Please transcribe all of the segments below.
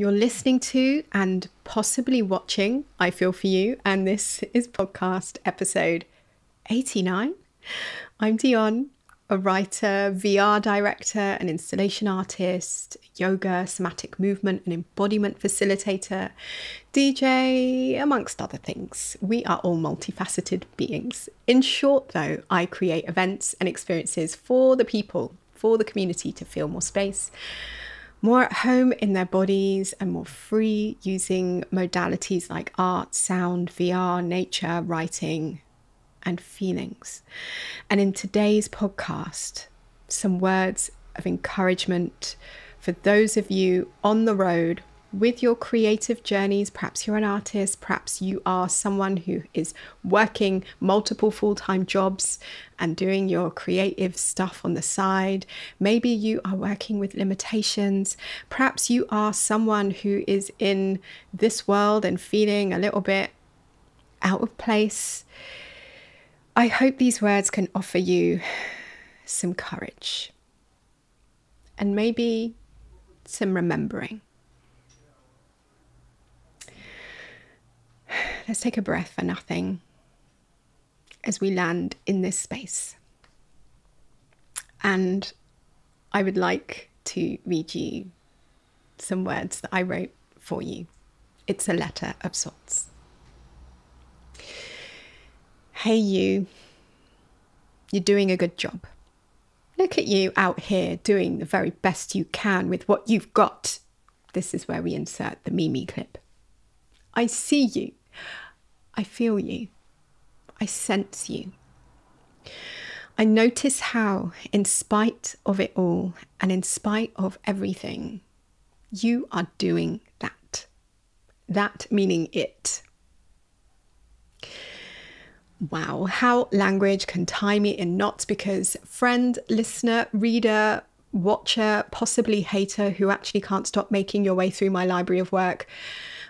You're listening to and possibly watching I Feel For You, and this is podcast episode 89. I'm Dionne, a writer, VR director, an installation artist, yoga, somatic movement and embodiment facilitator, DJ, amongst other things. We are all multifaceted beings. In short, though, I create events and experiences for the people, for the community to feel more space, more at home in their bodies and more free using modalities like art, sound, VR, nature, writing, and feelings. And in today's podcast, some words of encouragement for those of you on the road with your creative journeys. Perhaps you're an artist, perhaps you are someone who is working multiple full-time jobs and doing your creative stuff on the side. Maybe you are working with limitations. Perhaps you are someone who is in this world and feeling a little bit out of place. I hope these words can offer you some courage and maybe some remembering. Let's take a breath for nothing as we land in this space. And I would like to read you some words that I wrote for you. It's a letter of sorts. Hey you, you're doing a good job. Look at you out here doing the very best you can with what you've got. This is where we insert the Mimi clip. I see you. I feel you. I sense you. I notice how, in spite of it all and in spite of everything, you are doing that. That meaning it. Wow, how language can tie me in knots, because friend, listener, reader, watcher, possibly hater who actually can't stop making your way through my library of work,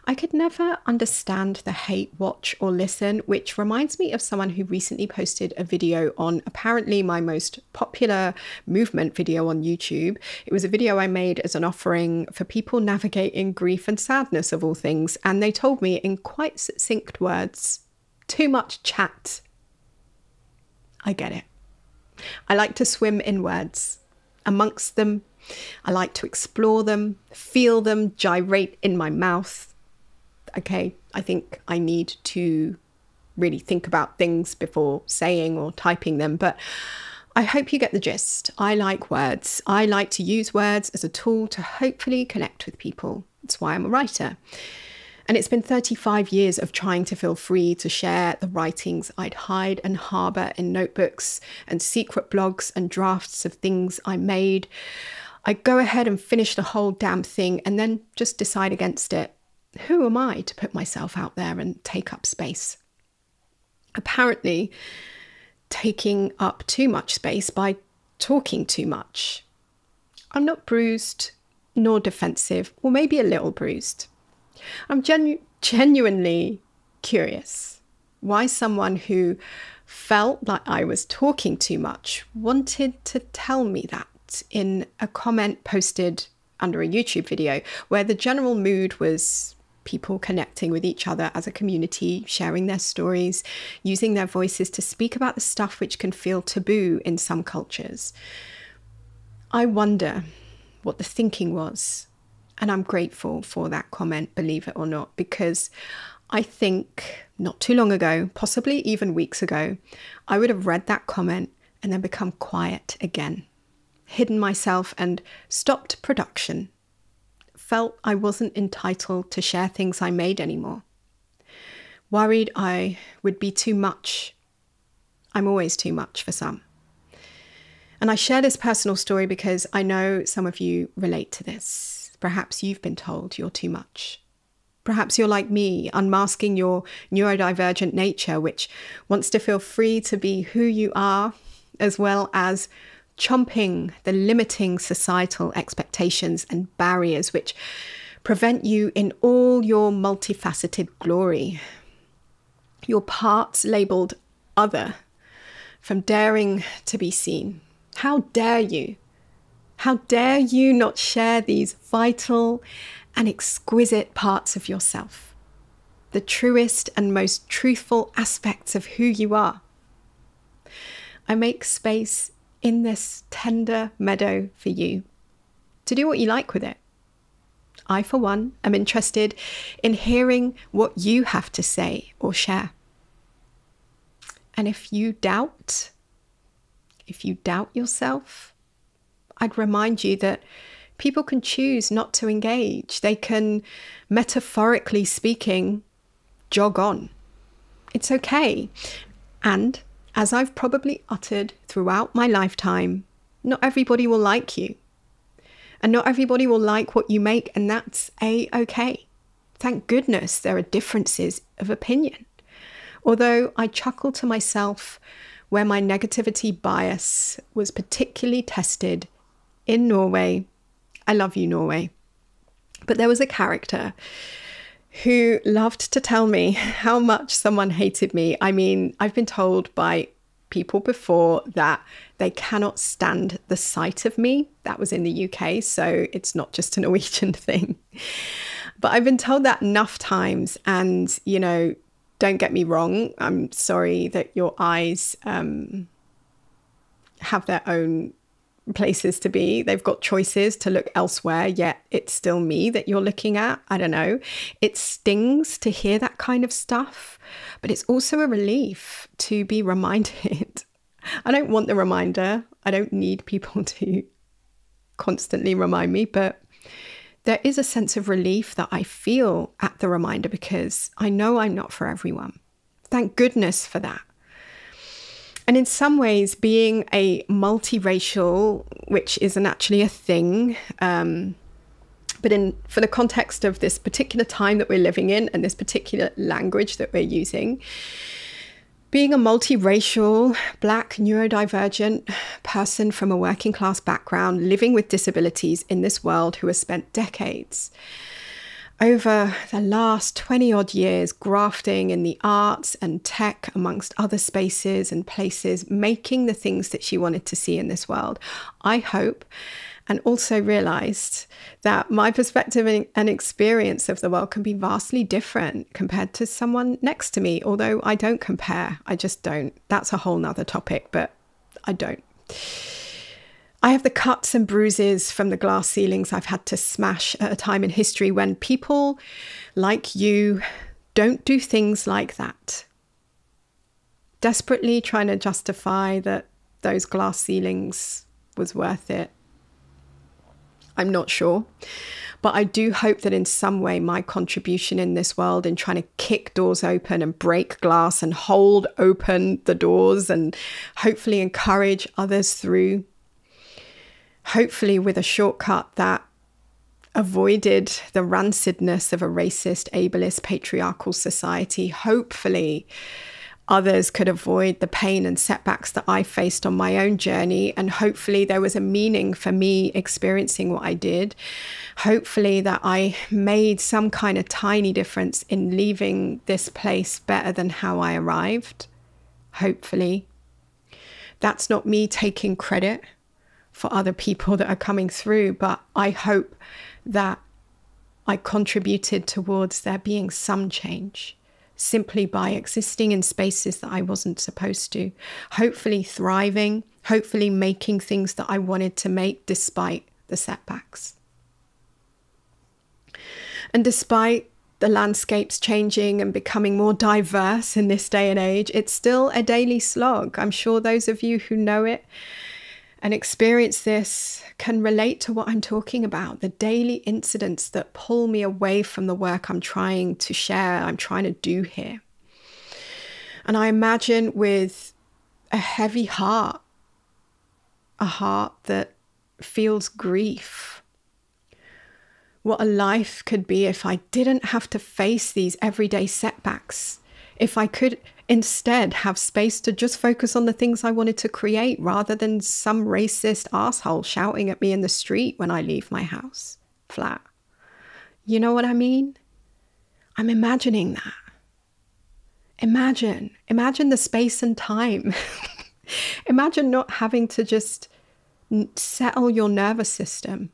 I could never understand the hate, watch or listen, which reminds me of someone who recently posted a video on apparently my most popular movement video on YouTube. It was a video I made as an offering for people navigating grief and sadness of all things. And they told me in quite succinct words, too much chat. I get it. I like to swim in words. Amongst them, I like to explore them, feel them gyrate in my mouth. Okay, I think I need to really think about things before saying or typing them, but I hope you get the gist. I like words. I like to use words as a tool to hopefully connect with people. That's why I'm a writer. And it's been 35 years of trying to feel free to share the writings I'd hide and harbour in notebooks and secret blogs and drafts of things I made. I go ahead and finish the whole damn thing and then just decide against it. Who am I to put myself out there and take up space? Apparently, taking up too much space by talking too much. I'm not bruised nor defensive, or maybe a little bruised. I'm genuinely curious why someone who felt like I was talking too much wanted to tell me that in a comment posted under a YouTube video where the general mood was people connecting with each other as a community, sharing their stories, using their voices to speak about the stuff which can feel taboo in some cultures. I wonder what the thinking was. And I'm grateful for that comment, believe it or not, because I think not too long ago, possibly even weeks ago, I would have read that comment and then become quiet again, hidden myself and stopped production, felt I wasn't entitled to share things I made anymore, worried I would be too much. I'm always too much for some. And I share this personal story because I know some of you relate to this. Perhaps you've been told you're too much. Perhaps you're like me, unmasking your neurodivergent nature, which wants to feel free to be who you are, as well as chomping the limiting societal expectations and barriers which prevent you in all your multifaceted glory. Your parts labelled other from daring to be seen. How dare you? How dare you not share these vital and exquisite parts of yourself, the truest and most truthful aspects of who you are. I make space in this tender meadow for you to do what you like with it. I, for one, am interested in hearing what you have to say or share. And if you doubt yourself, I'd remind you that people can choose not to engage. They can, metaphorically speaking, jog on. It's okay. And as I've probably uttered throughout my lifetime, not everybody will like you. And not everybody will like what you make, and that's a-okay. Thank goodness there are differences of opinion. Although I chuckle to myself where my negativity bias was particularly tested in Norway. I love you, Norway. But there was a character who loved to tell me how much someone hated me. I mean, I've been told by people before that they cannot stand the sight of me. That was in the UK, so it's not just a Norwegian thing. But I've been told that enough times, and, you know, don't get me wrong, I'm sorry that your eyes have their own places to be. They've got choices to look elsewhere, yet it's still me that you're looking at. I don't know. It stings to hear that kind of stuff, but it's also a relief to be reminded. I don't want the reminder. I don't need people to constantly remind me, but there is a sense of relief that I feel at the reminder because I know I'm not for everyone. Thank goodness for that. And in some ways, being a multiracial, which isn't actually a thing, but for the context of this particular time that we're living in and this particular language that we're using, being a multiracial, Black, neurodivergent person from a working class background, living with disabilities in this world who has spent decades over the last 20 odd years grafting in the arts and tech amongst other spaces and places, making the things that she wanted to see in this world, I hope, and also realized that my perspective and experience of the world can be vastly different compared to someone next to me, although I don't compare. I just don't. That's a whole nother topic, but I don't. I have the cuts and bruises from the glass ceilings I've had to smash at a time in history when people like you don't do things like that. Desperately trying to justify that those glass ceilings was worth it. I'm not sure. But I do hope that in some way my contribution in this world in trying to kick doors open and break glass and hold open the doors and hopefully encourage others through, hopefully with a shortcut that avoided the rancidness of a racist, ableist, patriarchal society. Hopefully others could avoid the pain and setbacks that I faced on my own journey. And hopefully there was a meaning for me experiencing what I did. Hopefully that I made some kind of tiny difference in leaving this place better than how I arrived. Hopefully. That's not me taking credit for other people that are coming through, but I hope that I contributed towards there being some change simply by existing in spaces that I wasn't supposed to, hopefully thriving, hopefully making things that I wanted to make despite the setbacks. And despite the landscapes changing and becoming more diverse in this day and age, it's still a daily slog. I'm sure those of you who know it and experience this can relate to what I'm talking about, the daily incidents that pull me away from the work I'm trying to share, I'm trying to do here. And I imagine with a heavy heart, a heart that feels grief, what a life could be if I didn't have to face these everyday setbacks, if I could instead have space to just focus on the things I wanted to create rather than some racist asshole shouting at me in the street when I leave my house flat. You know what I mean? I'm imagining that. Imagine the space and time. Imagine not having to just settle your nervous system.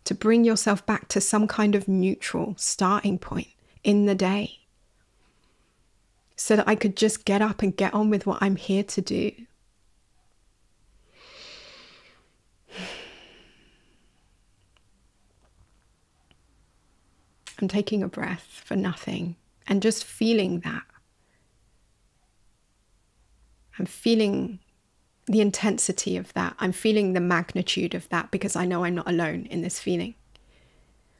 to bring yourself back to some kind of neutral starting point in the day, so that I could just get up and get on with what I'm here to do. I'm taking a breath for nothing and just feeling that. I'm feeling the intensity of that. I'm feeling the magnitude of that, because I know I'm not alone in this feeling.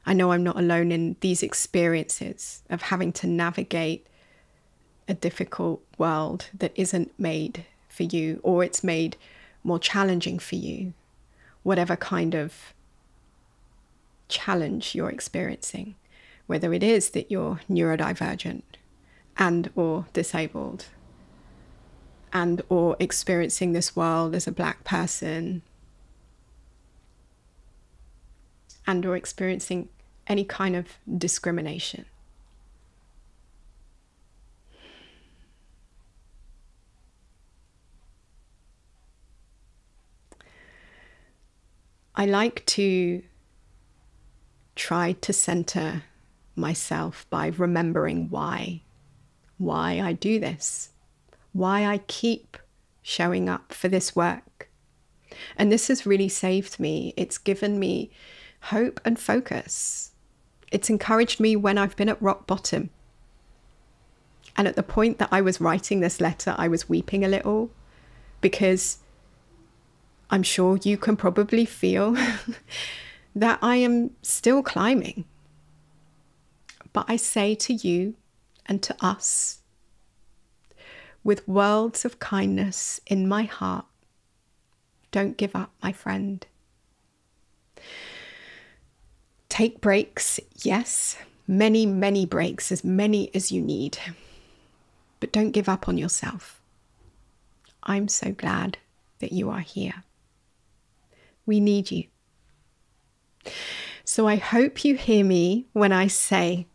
I know I'm not alone in these experiences of having to navigate a difficult world that isn't made for you, or it's made more challenging for you, whatever kind of challenge you're experiencing, whether it is that you're neurodivergent and or disabled and or experiencing this world as a Black person and or experiencing any kind of discrimination. I like to try to center myself by remembering why I do this, why I keep showing up for this work. And this has really saved me. It's given me hope and focus. It's encouraged me when I've been at rock bottom. And at the point that I was writing this letter, I was weeping a little, because I'm sure you can probably feel that I am still climbing. But I say to you and to us, with worlds of kindness in my heart, don't give up, my friend. Take breaks, yes, many, many breaks, as many as you need. But don't give up on yourself. I'm so glad that you are here. We need you. So I hope you hear me when I say,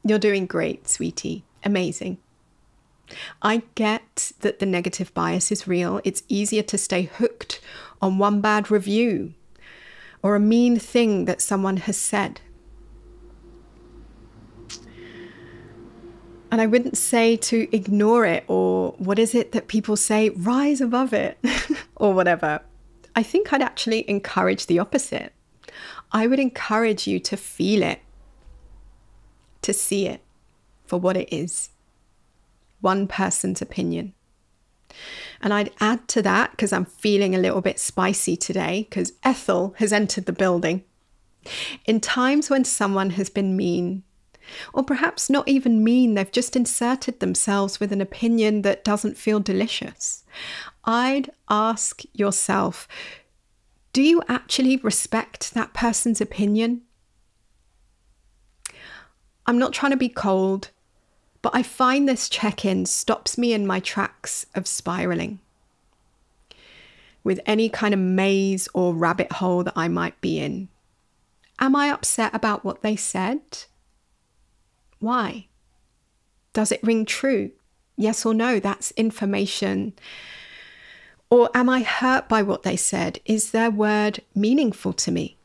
you're doing great, sweetie. Amazing. I get that the negative bias is real. It's easier to stay hooked on one bad review or a mean thing that someone has said. And I wouldn't say to ignore it, or what is it that people say, rise above it or whatever. I think I'd actually encourage the opposite. I would encourage you to feel it, to see it for what it is. One person's opinion. And I'd add to that, because I'm feeling a little bit spicy today, because Ethel has entered the building. In times when someone has been mean, or perhaps not even mean, they've just inserted themselves with an opinion that doesn't feel delicious, I'd ask yourself, do you actually respect that person's opinion? I'm not trying to be cold, but I find this check-in stops me in my tracks of spiraling with any kind of maze or rabbit hole that I might be in. Am I upset about what they said? Why? Does it ring true? Yes or no? That's information. Or am I hurt by what they said? Is their word meaningful to me?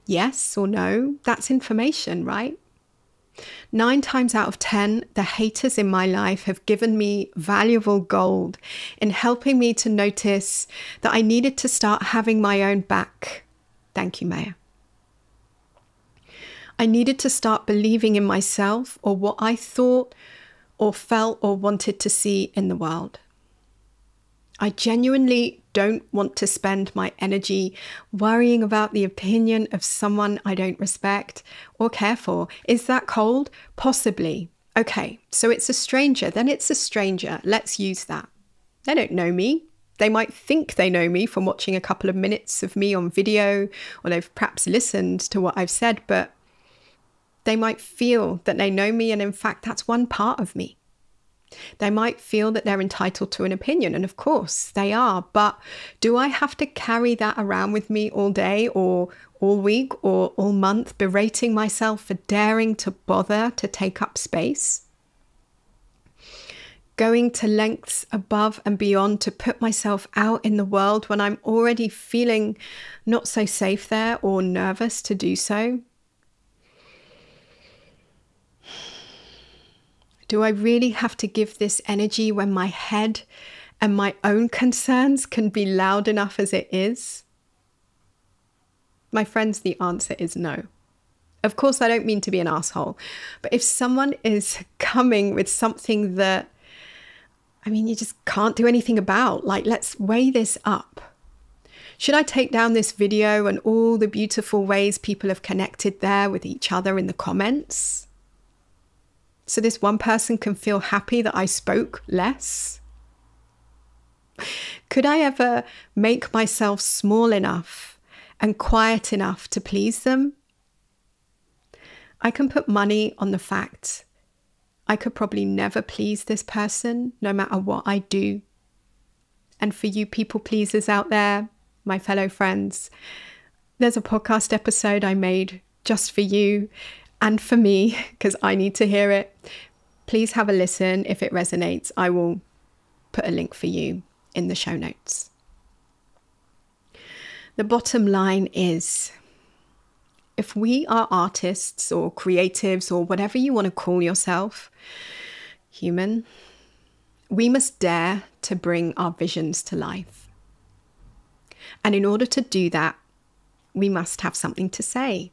Yes or no? That's information, right? 9 times out of 10, the haters in my life have given me valuable gold in helping me to notice that I needed to start having my own back. Thank you, Maya. I needed to start believing in myself, or what I thought or felt or wanted to see in the world. I genuinely don't want to spend my energy worrying about the opinion of someone I don't respect or care for. Is that cold? Possibly. Okay, so it's a stranger. Then it's a stranger. Let's use that. They don't know me. They might think they know me from watching a couple of minutes of me on video, or they've perhaps listened to what I've said, but they might feel that they know me, and in fact, that's one part of me. They might feel that they're entitled to an opinion, and of course they are, but do I have to carry that around with me all day or all week or all month, berating myself for daring to bother to take up space? going to lengths above and beyond to put myself out in the world when I'm already feeling not so safe there or nervous to do so? Do I really have to give this energy when my head and my own concerns can be loud enough as it is? My friends, the answer is no. Of course, I don't mean to be an asshole, but if someone is coming with something that, you just can't do anything about, like, let's weigh this up. Should I take down this video and all the beautiful ways people have connected there with each other in the comments, so this one person can feel happy that I spoke less? Could I ever make myself small enough and quiet enough to please them? I can put money on the fact I could probably never please this person, no matter what I do. And for you people pleasers out there, my fellow friends, there's a podcast episode I made just for you and for me, because I need to hear it. Please have a listen. If it resonates, I will put a link for you in the show notes. The bottom line is, if we are artists or creatives or whatever you want to call yourself, human, we must dare to bring our visions to life. And in order to do that, we must have something to say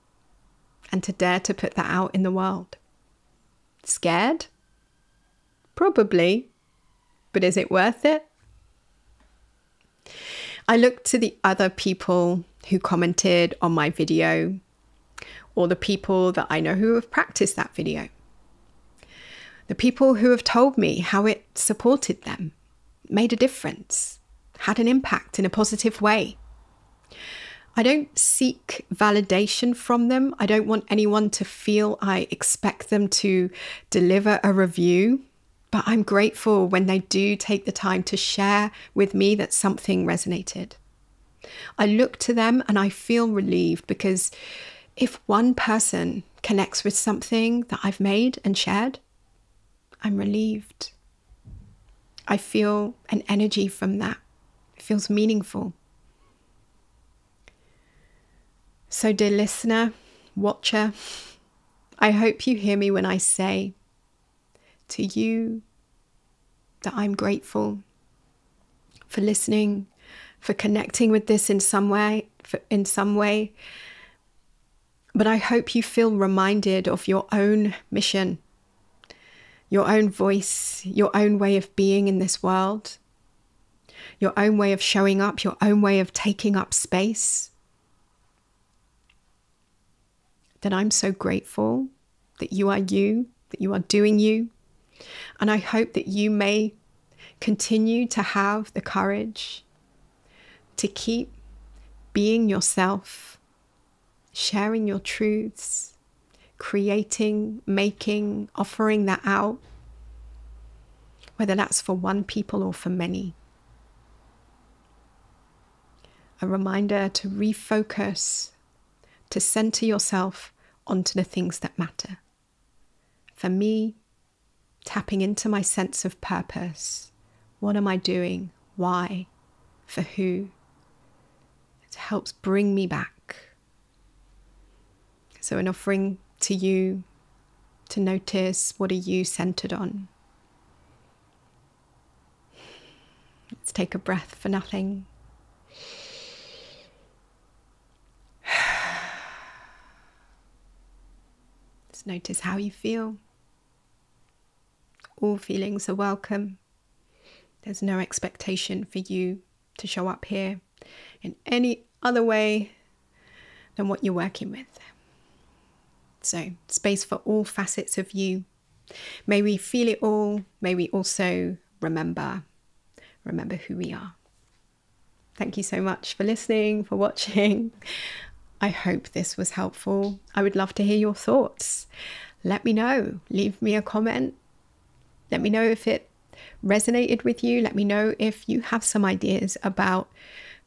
and to dare to put that out in the world. Scared? Probably. But is it worth it? I look to the other people who commented on my video, or the people that I know who have practiced that video. The people who have told me how it supported them, made a difference, had an impact in a positive way. I don't seek validation from them. I don't want anyone to feel I expect them to deliver a review, but I'm grateful when they do take the time to share with me that something resonated. I look to them and I feel relieved, because if one person connects with something that I've made and shared, I'm relieved. I feel an energy from that. It feels meaningful. So, dear listener, watcher, I hope you hear me when I say to you that I'm grateful for listening, for connecting with this in some way. But I hope you feel reminded of your own mission, your own voice, your own way of being in this world, your own way of showing up, your own way of taking up space. That I'm so grateful that you are doing you. And I hope that you may continue to have the courage to keep being yourself, sharing your truths, creating, making, offering that out, whether that's for one people or for many. A reminder to refocus, to center yourself onto the things that matter. For me, tapping into my sense of purpose. What am I doing? Why? For who? It helps bring me back. So an offering to you to notice, what are you centered on? Let's take a breath for nothing. Just notice how you feel. All feelings are welcome. There's no expectation for you to show up here in any other way than what you're working with. So, space for all facets of you. May we feel it all. May we also remember who we are. Thank you so much for listening, for watching. I hope this was helpful. I would love to hear your thoughts. Let me know. Leave me a comment. Let me know if it resonated with you. Let me know if you have some ideas about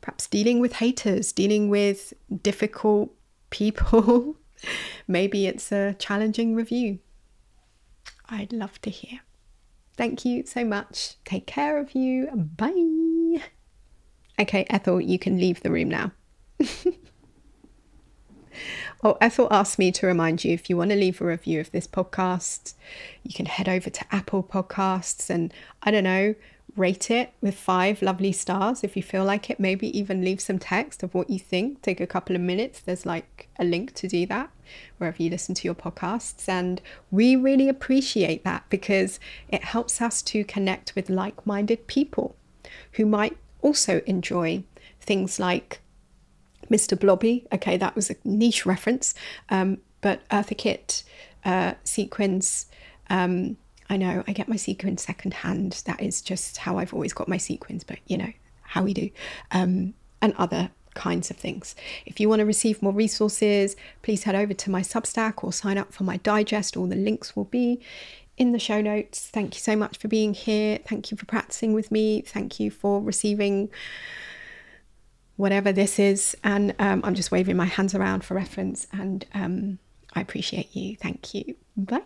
perhaps dealing with haters, dealing with difficult people. Maybe it's a challenging review. I'd love to hear. Thank you so much. Take care of you. Bye. Okay, Ethel, you can leave the room now. Oh, Ethel asked me to remind you, if you want to leave a review of this podcast, you can head over to Apple Podcasts and, I don't know, rate it with 5 lovely stars if you feel like it. Maybe even leave some text of what you think. Take a couple of minutes. There's like a link to do that wherever you listen to your podcasts. And we really appreciate that because it helps us to connect with like-minded people who might also enjoy things like Mr. Blobby. Okay, that was a niche reference. But Eartha Kitt, sequins. I know I get my sequins secondhand. That is just how I've always got my sequins, but you know how we do. And other kinds of things. If you want to receive more resources, please head over to my Substack or sign up for my digest. All the links will be in the show notes. Thank you so much for being here. Thank you for practicing with me. Thank you for receiving whatever this is. And I'm just waving my hands around for reference. And I appreciate you. Thank you. Bye.